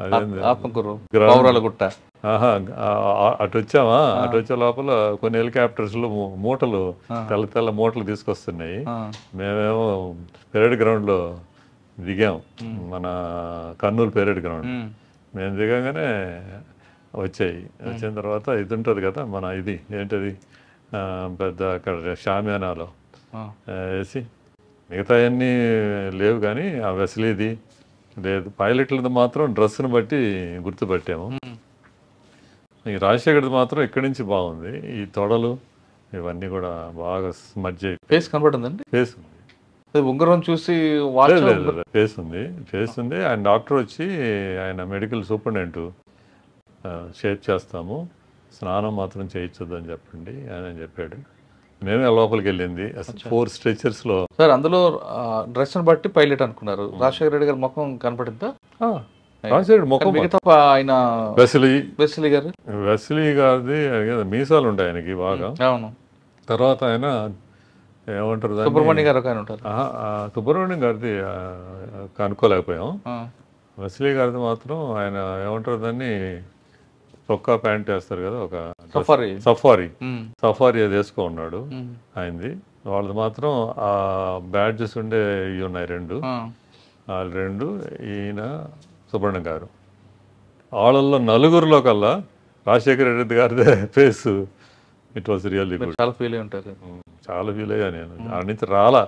అదేంది ఆత్మకూరు గ్రౌండ్ పౌరాల గుట్ట. ఆహా అటు వచ్చామా, అటు వచ్చే లోపల కొన్ని హెలికాప్టర్స్లో మూటలు తెల్ల తెల్ల మూటలు తీసుకొస్తున్నాయి. మేమేమో పెరేడ్ గ్రౌండ్లో దిగాం, మన కర్నూలు పెరేడ్ గ్రౌండ్. మేము దిగంగానే వచ్చాయి. వచ్చిన తర్వాత ఇది ఉంటుంది కదా మన ఇది ఏంటది పెద్ద అక్కడ షామియానాలో వేసి, మిగతా అన్నీ లేవు కానీ ఆ వెస్లీది లేదు. పైలట్లది మాత్రం డ్రెస్సును బట్టి గుర్తుపట్టాము. ఈ రాజశేఖర్ది మాత్రం ఇక్కడి నుంచి బాగుంది. ఈ తొడలు ఇవన్నీ కూడా బాగా స్మడ్జ్ అయిపోయి ఫేస్ కనబడుతుందండి. ఫేస్ ఉంది. ఉంగరం చూసి ఫేస్ ఉంది, ఫేస్ ఉంది. ఆయన డాక్టర్ వచ్చి ఆయన మెడికల్ సూపరింటెండెంట్ షేప్ చేస్తాము, స్నానం మాత్రం చేయించొద్దు అని చెప్పండి అని చెప్పాడు. మేమే లోపలికి వెళ్ళింది. 4 స్ట్రెచర్స్లో. సార్ అందులో డ్రెస్ బట్టి పైలట్ అనుకున్నారు. రాజశేఖర రెడ్డి గారి ముఖం కనపడిందా? రాజశేఖర్ ముఖం మిగతా ఆయన వెస్లీ గారు, వెస్లీ గారిది మీసాలు ఉంటాయి ఆయనకి బాగా. అవును. తర్వాత ఆయన ఏమంటారు సుబ్రహ్మణ్యం గారు ఒక ఆయన ఉంటారు. సుబ్రహ్మణ్యం గారిది కనుక్కోలేకపోయాం. వెస్లీ గారిది మాత్రం ఆయన ఏమంటారు దాన్ని చొక్కా ప్యాంట్ వేస్తారు కదా, ఒక సఫారీ అది వేసుకో ఉన్నాడు ఆయనది. వాళ్ళది మాత్రం ఆ బ్యాడ్జెస్ ఉండే ఇవి ఉన్నాయి 2. వాళ్ళు 2, ఈయన సుబ్రహ్మణ్యం గారు. వాళ్ళల్లో నలుగురిలో కల్లా రాజశేఖర రెడ్డి గారిదే face it was really good. చాలా ఫీల్ అయ్యి ఉంటారు. చాలా ఫీల్ అయ్యా నేను. ఆడ నుంచి రాలా.